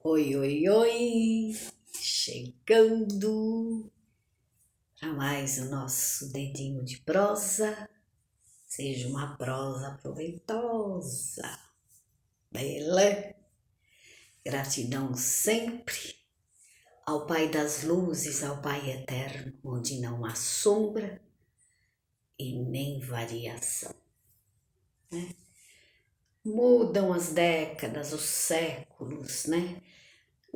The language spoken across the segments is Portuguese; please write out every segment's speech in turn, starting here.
Oi, oi, oi! Chegando para mais o nosso dedinho de prosa. Seja uma prosa proveitosa. Beleza? Gratidão sempre ao Pai das luzes, ao Pai eterno, onde não há sombra e nem variação. Mudam as décadas, os séculos, né?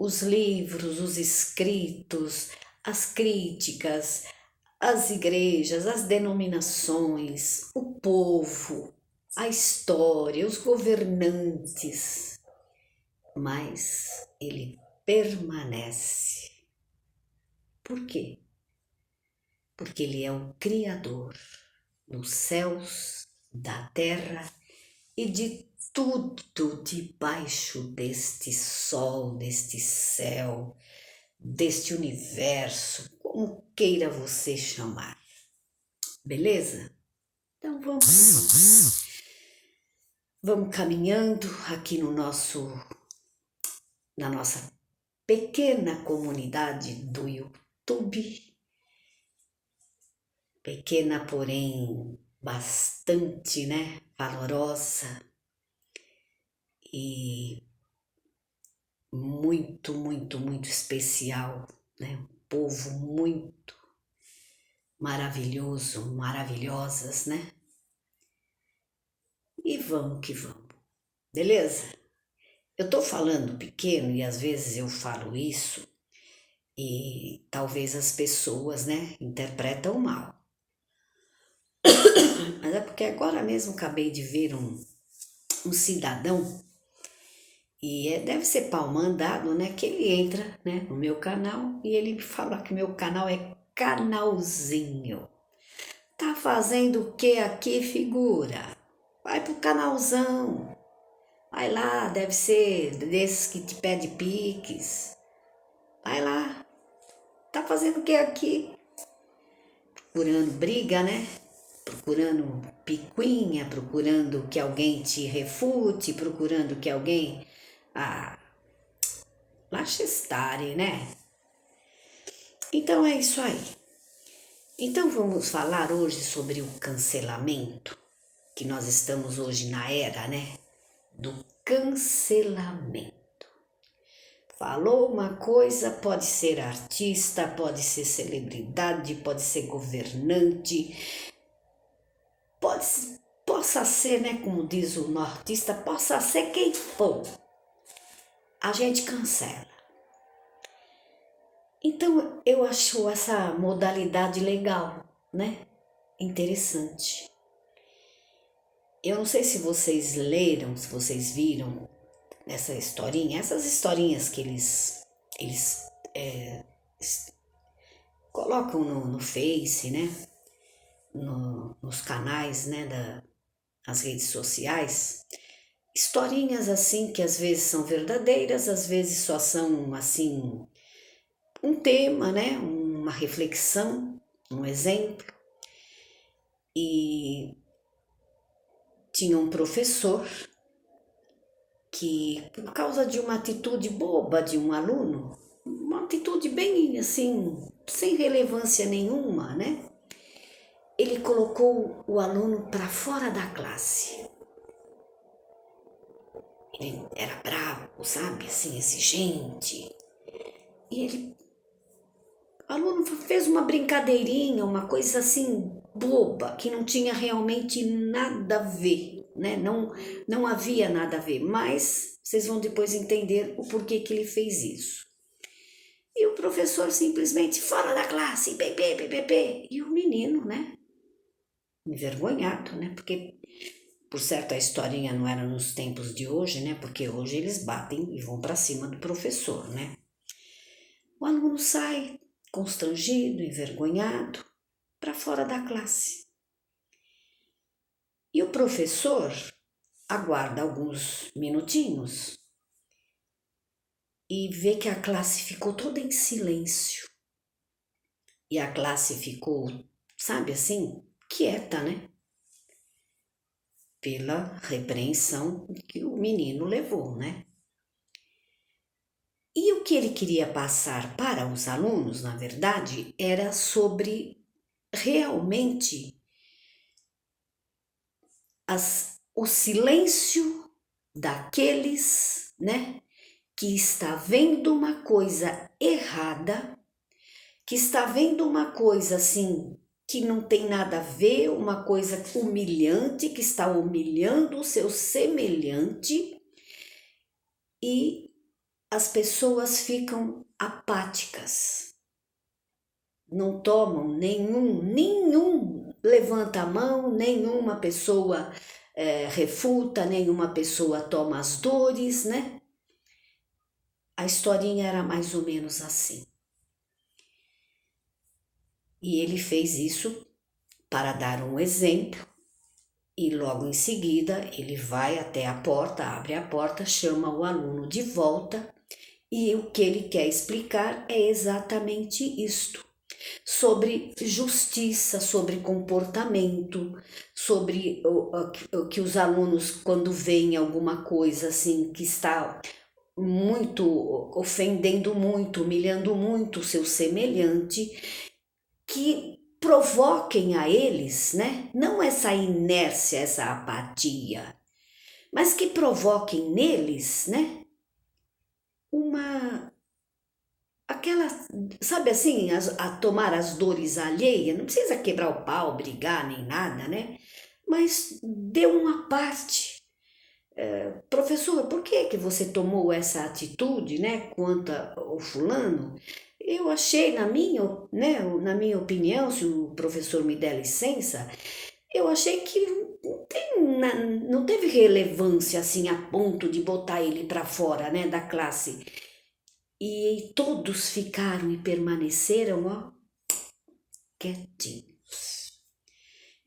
Os livros, os escritos, as críticas, as igrejas, as denominações, o povo, a história, os governantes, mas ele permanece. Por quê? Porque ele é o Criador dos céus, da terra e de tudo debaixo deste sol, deste céu, deste universo, como queira você chamar. Beleza? Então vamos caminhando aqui na nossa pequena comunidade do YouTube, pequena porém bastante, né, valorosa e muito especial, né? Um povo muito maravilhoso, maravilhosas, né? E vamos que vamos, beleza? Eu tô falando pequeno e às vezes eu falo isso e talvez as pessoas, né, interpretam mal. Mas é porque agora mesmo acabei de ver um cidadão e deve ser pau mandado, né, que ele entra, né, no meu canal e ele me fala que meu canal é canalzinho. Tá fazendo o que aqui, figura? Vai pro canalzão. Vai lá, deve ser desses que te pede piques. Vai lá. Tá fazendo o que aqui? Procurando briga, né? Procurando picuinha, procurando que alguém te refute, procurando que alguém... Ah, lachestare, né? Então é isso aí. Então vamos falar hoje sobre o cancelamento, que nós estamos hoje na era, né? Do cancelamento. Falou uma coisa, pode ser artista, pode ser celebridade, pode ser governante, possa ser, né, como diz o nortista, possa ser quem for. A gente cancela. Então eu acho essa modalidade legal, né? Interessante. Eu não sei se vocês leram, se vocês viram essa historinha, essas historinhas que eles colocam no Face, né? Nos canais, né? Das redes sociais. Historinhas assim que às vezes são verdadeiras, às vezes só são assim um tema, né? Uma reflexão, um exemplo. E tinha um professor que, por causa de uma atitude boba de um aluno, uma atitude bem assim, sem relevância nenhuma, né? Ele colocou o aluno para fora da classe. Ele era bravo, sabe? Assim, exigente. E o aluno fez uma brincadeirinha, uma coisa assim boba, que não tinha realmente nada a ver, né? Não havia nada a ver, mas vocês vão depois entender o porquê que ele fez isso. E o professor simplesmente fora da classe, bebê. E o menino, né? Envergonhado, né? Porque, por certo, a historinha não era nos tempos de hoje, né? Porque hoje eles batem e vão para cima do professor, né? O aluno sai constrangido, envergonhado, para fora da classe. E o professor aguarda alguns minutinhos e vê que a classe ficou toda em silêncio. E a classe ficou, sabe assim, quieta, né? Pela repreensão que o menino levou, né? E o que ele queria passar para os alunos, na verdade, era sobre realmente o silêncio daqueles, né, que está vendo uma coisa errada, que está vendo uma coisa assim que não tem nada a ver, uma coisa humilhante, que está humilhando o seu semelhante, e as pessoas ficam apáticas, não tomam nenhum levanta a mão, nenhuma pessoa refuta, nenhuma pessoa toma as dores, né? A historinha era mais ou menos assim. E ele fez isso para dar um exemplo, e logo em seguida ele vai até a porta, abre a porta, chama o aluno de volta, e o que ele quer explicar é exatamente isto: sobre justiça, sobre comportamento, sobre o que os alunos, quando veem alguma coisa assim que está muito ofendendo muito, humilhando muito o seu semelhante, que provoquem a eles, né? Não essa inércia, essa apatia, mas que provoquem neles, né? Uma aquela, sabe assim, a tomar as dores alheias, não precisa quebrar o pau, brigar nem nada, né? Mas dê uma parte. Professor, por que que você tomou essa atitude, né, quanto ao fulano? Eu achei, na minha opinião, se o professor me der licença, eu achei que não teve relevância assim a ponto de botar ele para fora, né, da classe. E todos ficaram e permaneceram, ó, quietinhos.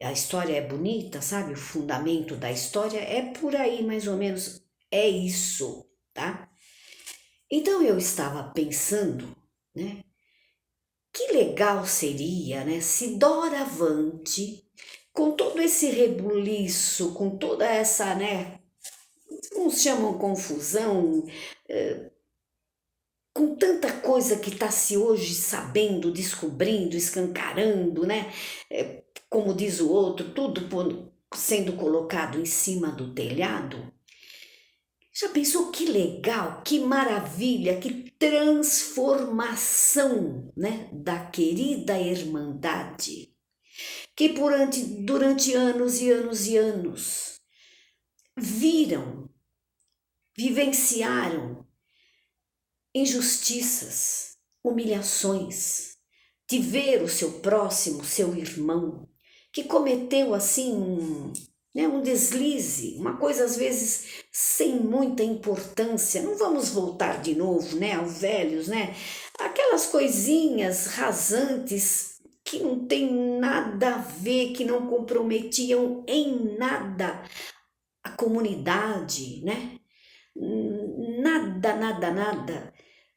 A história é bonita, sabe? O fundamento da história é por aí, mais ou menos, é isso, tá? Então eu estava pensando, né? Que legal seria, né, se doravante, com todo esse rebuliço, com toda essa, né, uns chamam confusão, com tanta coisa que está se hoje sabendo, descobrindo, escancarando, né? Como diz o outro, tudo sendo colocado em cima do telhado. Já pensou que legal, que maravilha, que transformação, né, da querida Irmandade, que durante anos e anos e anos viram, vivenciaram injustiças, humilhações, de ver o seu próximo, seu irmão, que cometeu assim um deslize, uma coisa às vezes sem muita importância. Não vamos voltar de novo, né, aos velhos, né? Aquelas coisinhas rasantes que não tem nada a ver, que não comprometiam em nada a comunidade, né? Nada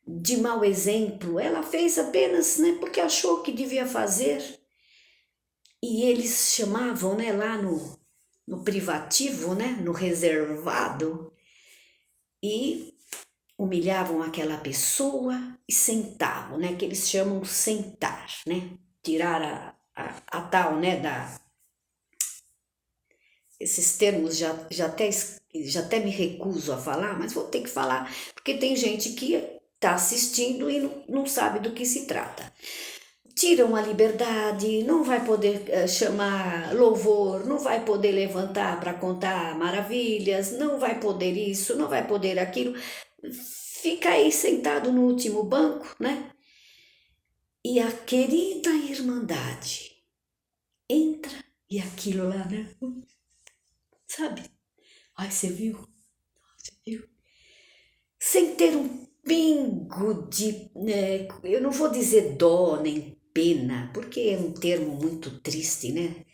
de mau exemplo. Ela fez apenas, né, porque achou que devia fazer. E eles chamavam, né, lá no privativo, né, no reservado, e humilhavam aquela pessoa e sentavam, né, que eles chamam sentar, né, tirar a tal, né, esses termos já até me recuso a falar, mas vou ter que falar, porque tem gente que está assistindo e não sabe do que se trata. Tiram a liberdade, não vai poder chamar louvor, não vai poder levantar para contar maravilhas, não vai poder isso, não vai poder aquilo. Fica aí sentado no último banco, né? E a querida Irmandade entra e aquilo lá, né? Sabe? Ai, você viu? Você viu? Sem ter um pingo de, eu não vou dizer dó nem pena, porque é um termo muito triste, né?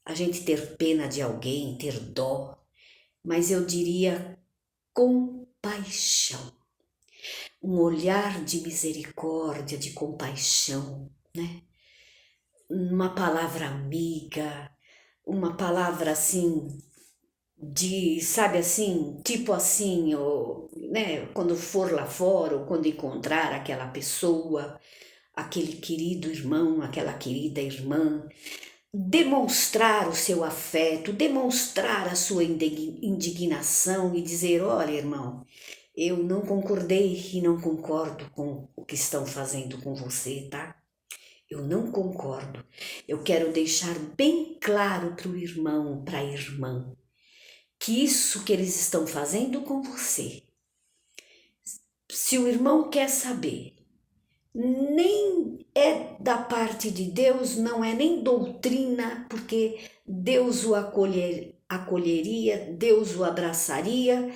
A gente ter pena de alguém, ter dó, mas eu diria compaixão, um olhar de misericórdia, de compaixão, né? Uma palavra amiga, uma palavra assim de, sabe assim, tipo assim, ou, né, quando for lá fora, ou quando encontrar aquela pessoa, aquele querido irmão, aquela querida irmã, demonstrar o seu afeto, demonstrar a sua indignação e dizer: olha, irmão, eu não concordei e não concordo com o que estão fazendo com você, tá? Eu não concordo. Eu quero deixar bem claro para o irmão, para a irmã, que isso que eles estão fazendo com você, se o irmão quer saber, nem é da parte de Deus, não é nem doutrina, porque Deus o acolheria, Deus o abraçaria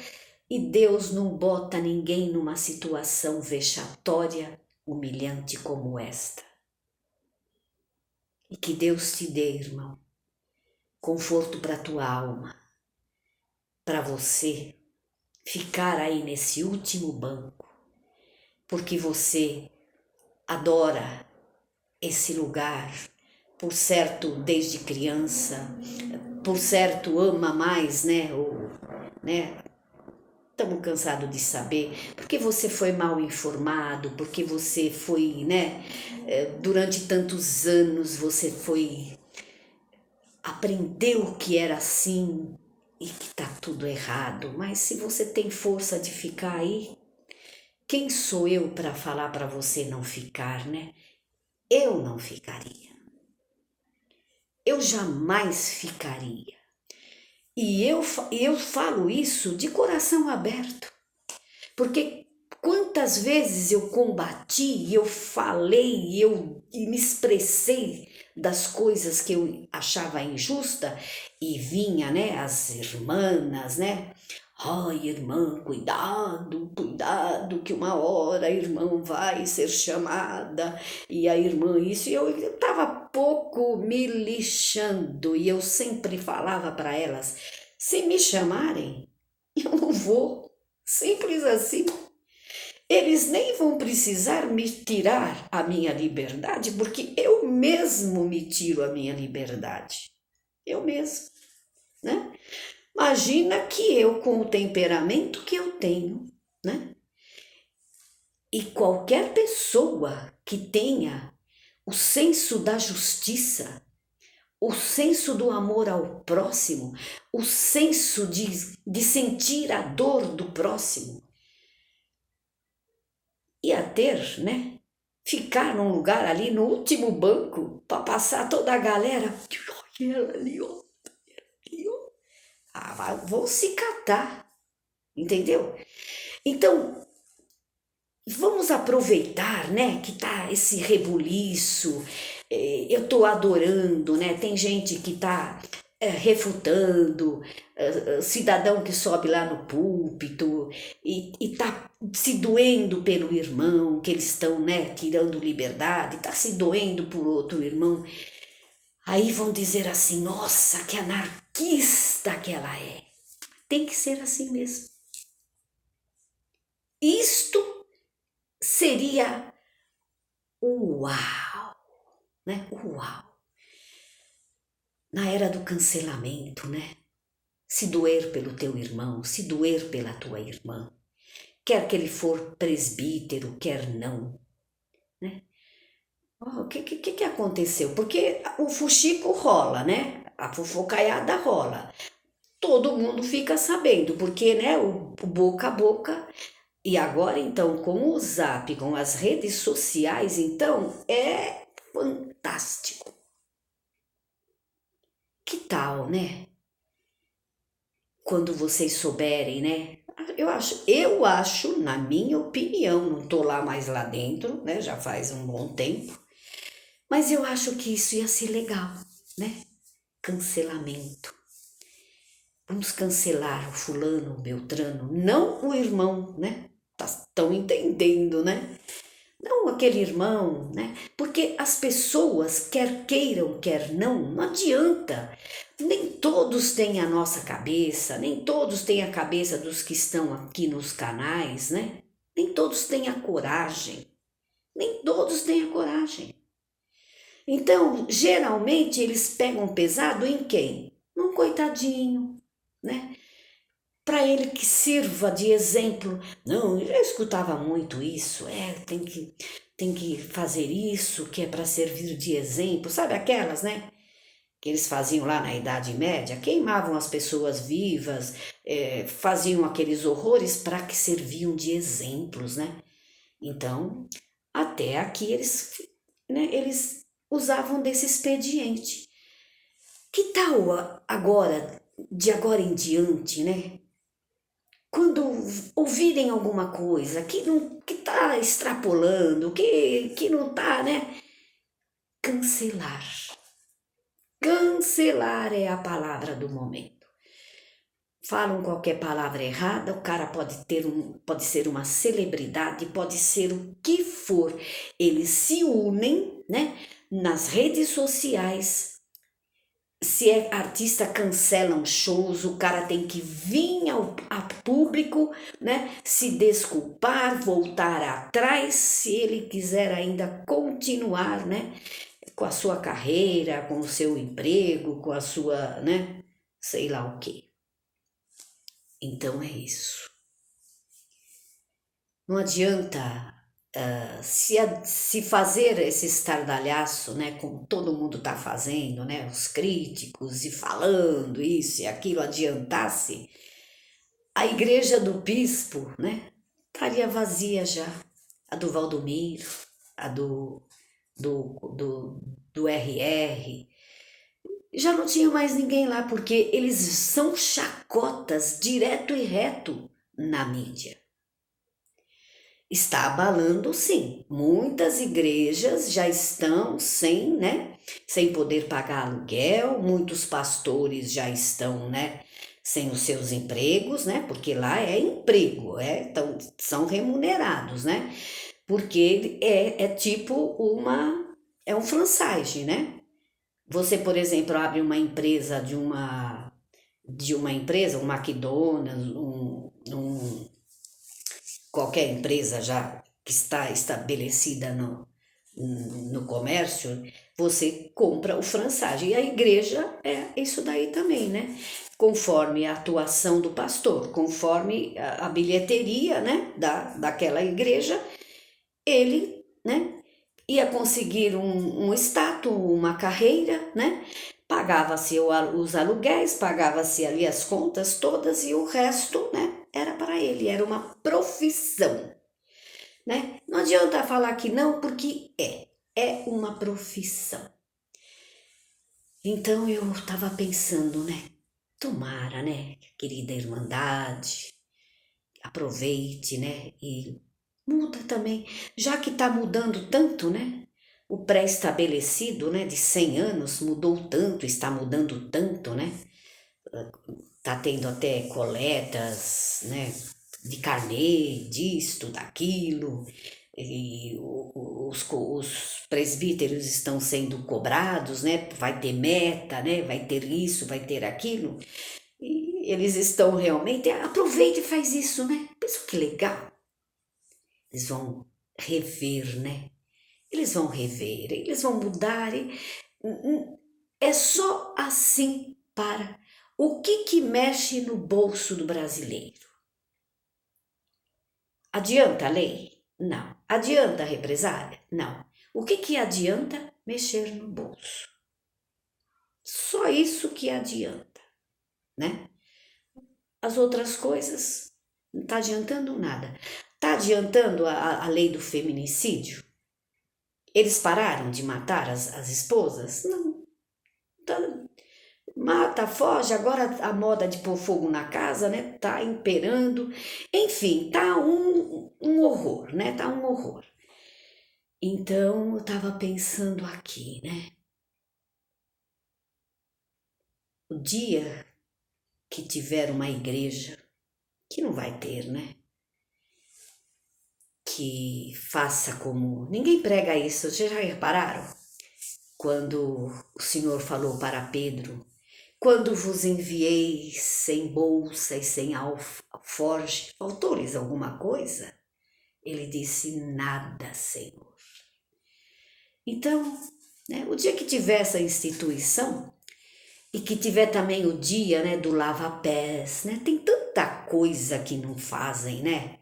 e Deus não bota ninguém numa situação vexatória, humilhante como esta. E que Deus te dê, irmão, conforto para tua alma, para você ficar aí nesse último banco, porque você adora esse lugar, por certo, desde criança, por certo, ama mais, né? Estamos cansados de saber, porque você foi mal informado, porque você foi, né? Durante tantos anos você foi, aprendeu que era assim e que tá tudo errado, mas se você tem força de ficar aí, quem sou eu para falar para você não ficar, né? Eu não ficaria. Eu jamais ficaria. E eu falo isso de coração aberto, porque quantas vezes eu combati, eu falei, e me expressei das coisas que eu achava injusta e vinha, né, as irmãs, né? Ai, irmã, cuidado, cuidado, que uma hora a irmã vai ser chamada, e a irmã isso, e eu estava pouco me lixando, e eu sempre falava para elas, se me chamarem, eu não vou, simples assim. Eles nem vão precisar me tirar a minha liberdade, porque eu mesmo me tiro a minha liberdade, eu mesmo, né? Imagina que eu, com o temperamento que eu tenho, né? E qualquer pessoa que tenha o senso da justiça, o senso do amor ao próximo, o senso de sentir a dor do próximo, ia ter, né? Ficar num lugar ali no último banco para passar toda a galera. Olha ela ali, ó. Ali, ó. Ah, vão se catar, entendeu? Então, vamos aproveitar, né, que tá esse rebuliço, eu tô adorando, né, tem gente que tá refutando, cidadão que sobe lá no púlpito e tá se doendo pelo irmão, que eles estão, né, tirando liberdade, tá se doendo por outro irmão, aí vão dizer assim, nossa, que anarquista que ela é. Tem que ser assim mesmo. Isto seria uau, né? Uau. Na era do cancelamento, né? Se doer pelo teu irmão, se doer pela tua irmã, quer que ele for presbítero, quer não, né? O que aconteceu? Porque o fuxico rola, né? A fofocaiada rola. Todo mundo fica sabendo, porque, né? O boca a boca. E agora, então, com o Zap, com as redes sociais, então, é fantástico. Que tal, né? Quando vocês souberem, né? Eu acho, na minha opinião, não tô lá mais lá dentro, né? Já faz um bom tempo, mas eu acho que isso ia ser legal, né? Cancelamento. Vamos cancelar o fulano, o Beltrano, não o irmão, né? Estão entendendo, né? Não aquele irmão, né? Porque as pessoas, quer queiram, quer não, não adianta. Nem todos têm a nossa cabeça, nem todos têm a cabeça dos que estão aqui nos canais, né? Nem todos têm a coragem. Nem todos têm a coragem. Então, geralmente, eles pegam pesado em quem? Num coitadinho, né? Para ele que sirva de exemplo. Não, eu já escutava muito isso, tem que fazer isso, que é para servir de exemplo, sabe aquelas, né? Que eles faziam lá na Idade Média, queimavam as pessoas vivas, faziam aqueles horrores para que serviam de exemplos, né? Então, até aqui eles usavam desse expediente. Que tal agora, de agora em diante, né? Quando ouvirem alguma coisa que não que está extrapolando, que não está, né? Cancelar. Cancelar é a palavra do momento. Falam qualquer palavra errada, o cara pode ser uma celebridade, pode ser o que for. Eles se unem, né? Nas redes sociais. Se é artista, cancelam shows, o cara tem que vir a público, né? Se desculpar, voltar atrás, se ele quiser ainda continuar, né? Com a sua carreira, com o seu emprego, com a sua, né? Sei lá o quê. Então é isso. Não adianta se fazer esse estardalhaço, né, como todo mundo está fazendo, né, os críticos e falando isso e aquilo, adiantasse, a igreja do bispo, né, estaria vazia já. A do Valdomiro, a do RR, já não tinha mais ninguém lá, porque eles são chacotas direto e reto na mídia. Está abalando, sim. Muitas igrejas já estão sem, né, sem poder pagar aluguel, muitos pastores já estão, né, sem os seus empregos, né, porque lá é emprego, então, são remunerados, né, porque é tipo é um franchise, né. Você, por exemplo, abre uma empresa de uma empresa, um McDonald's, qualquer empresa já que está estabelecida no comércio, você compra o franchise. E a igreja é isso daí também, né? Conforme a atuação do pastor, conforme a bilheteria, né, daquela igreja, ele, né, ia conseguir um status, uma carreira, né? Pagava-se os aluguéis, pagava-se ali as contas todas e o resto, né, era para ele, era uma profissão, né? Não adianta falar que não, porque é uma profissão. Então eu estava pensando, né? Tomara, né, querida Irmandade, aproveite, né, e muda também, já que está mudando tanto, né? O pré-estabelecido, né, de 100 anos mudou tanto, está mudando tanto, né? Tá tendo até coletas, né, de carnê, disto, daquilo, e os presbíteros estão sendo cobrados, né? Vai ter meta, né? Vai ter isso, vai ter aquilo. E eles estão realmente. Aproveita e faz isso, né? Pensa que legal. Eles vão rever, né? Eles vão rever, eles vão mudar. É só assim para. O que mexe no bolso do brasileiro? Adianta a lei? Não. Adianta a represália? Não. O que adianta mexer no bolso? Só isso que adianta, né? As outras coisas não está adiantando nada. Está adiantando a lei do feminicídio? Eles pararam de matar as esposas? Não. Tá, mata, foge, agora a moda de pôr fogo na casa, né, tá imperando. Enfim, tá um horror, né, tá um horror. Então, eu tava pensando aqui, né, o dia que tiver uma igreja, que não vai ter, né, que faça como... Ninguém prega isso, vocês já repararam? Quando o Senhor falou para Pedro: quando vos enviei sem bolsa e sem alforje, faltou-lhes alguma coisa? Ele disse: nada, Senhor. Então, né, o dia que tiver essa instituição, E que tiver também o dia, né, do lava-pés, né? Tem tanta coisa que não fazem, né?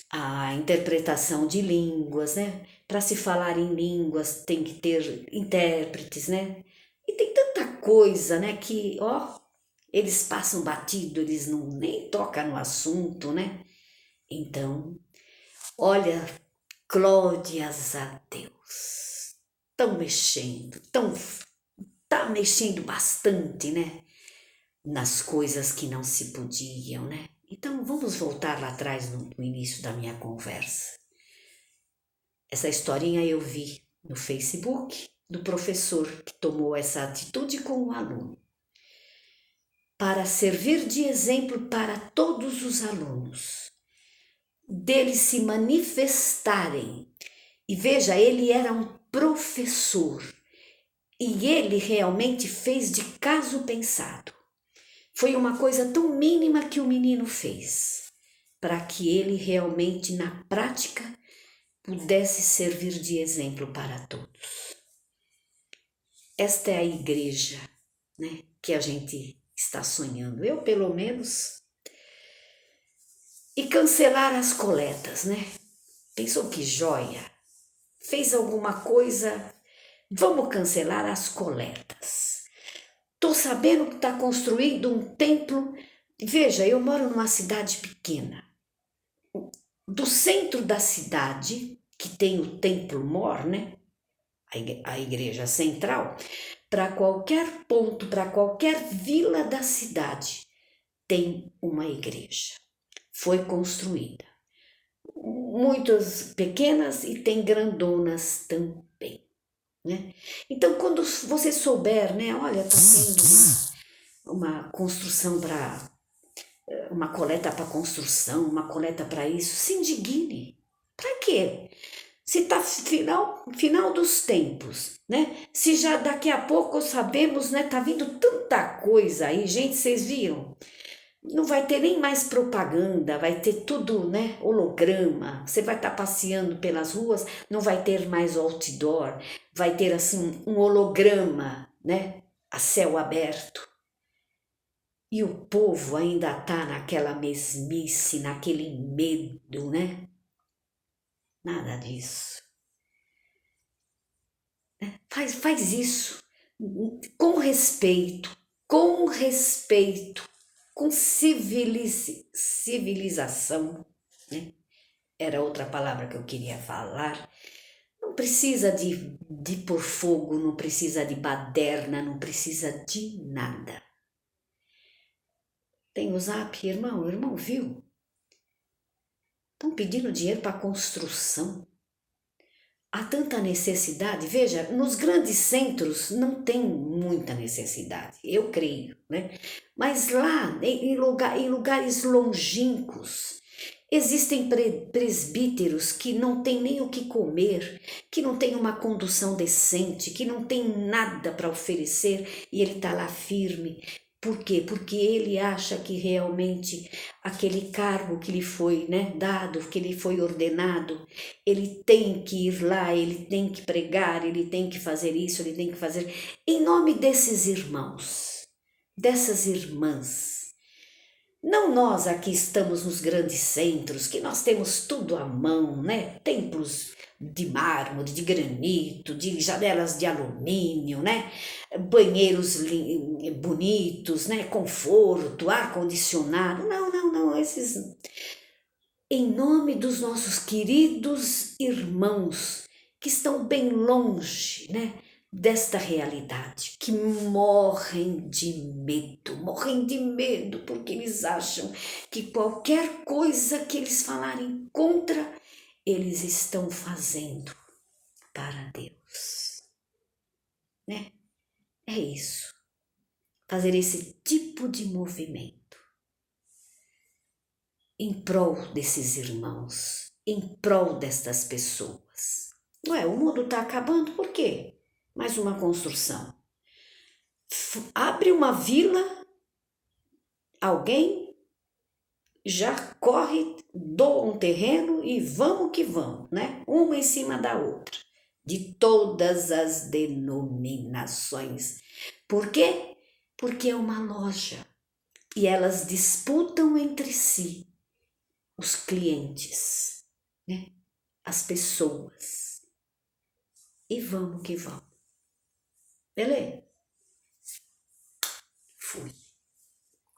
A interpretação de línguas, né? Para se falar em línguas tem que ter intérpretes, né? E tem tanta coisa, né, que, ó, eles passam batido, eles não nem tocam no assunto, né? Então, olha, glórias a Deus. Tá mexendo bastante, né? Nas coisas que não se podiam, né? Então vamos voltar lá atrás no início da minha conversa. Essa historinha eu vi no Facebook do professor que tomou essa atitude com o aluno para servir de exemplo para todos os alunos, deles se manifestarem. E veja, ele era um professor e ele realmente fez de caso pensado. Foi uma coisa tão mínima que o menino fez, para que ele realmente, na prática, pudesse servir de exemplo para todos. Esta é a igreja, né, que a gente está sonhando, eu pelo menos. E cancelar as coletas, né? Pensou que joia? Fez alguma coisa? Vamos cancelar as coletas. Tô sabendo que está construindo um templo. Veja, eu moro numa cidade pequena. Do centro da cidade, que tem o Templo Mor, né? A igreja central, para qualquer ponto, para qualquer vila da cidade, tem uma igreja. Foi construída. Muitas pequenas e tem grandonas também, né? Então, quando você souber, né? Olha, está tendo uma construção para uma coleta para construção, uma coleta para isso, se indigne. Para quê? Se está final dos tempos, né? Se já daqui a pouco sabemos, né? Tá vindo tanta coisa aí, gente, vocês viram? Não vai ter nem mais propaganda, vai ter tudo, né? Holograma. Você vai estar passeando pelas ruas, não vai ter mais outdoor, vai ter assim um holograma, né? A céu aberto. E o povo ainda está naquela mesmice, naquele medo, né? Nada disso. Faz isso com respeito, com civilização, né? Era outra palavra que eu queria falar. Não precisa de pôr fogo, não precisa de baderna, não precisa de nada. Tem o Zap, irmão, viu? Estão pedindo dinheiro para construção. Há tanta necessidade. Veja, nos grandes centros não tem muita necessidade, eu creio, né? Mas lá, em lugares longínquos, existem presbíteros que não têm nem o que comer, que não têm uma condução decente, que não tem nada para oferecer e ele está lá firme. Por quê? Porque ele acha que realmente aquele cargo que lhe foi, né, dado, que lhe foi ordenado, ele tem que ir lá, ele tem que pregar, ele tem que fazer isso, ele tem que fazer. Em nome desses irmãos, dessas irmãs, não nós aqui estamos nos grandes centros, que nós temos tudo à mão, né? Templos de mármore, de granito, de janelas de alumínio, né? Banheiros bonitos, né? Conforto, ar-condicionado. Não, esses... Em nome dos nossos queridos irmãos que estão bem longe, né? Desta realidade, que morrem de medo, porque eles acham que qualquer coisa que eles falarem contra, eles estão fazendo para Deus, né? É isso, fazer esse tipo de movimento em prol desses irmãos, em prol destas pessoas. Não é? O mundo está acabando, por quê? Mais uma construção. Abre uma vila, alguém já corre, doa um terreno e vamos que vamos, né? Uma em cima da outra, de todas as denominações. Por quê? porque é uma loja e elas disputam entre si os clientes, né? As pessoas. E vamos que vamos. Beleza?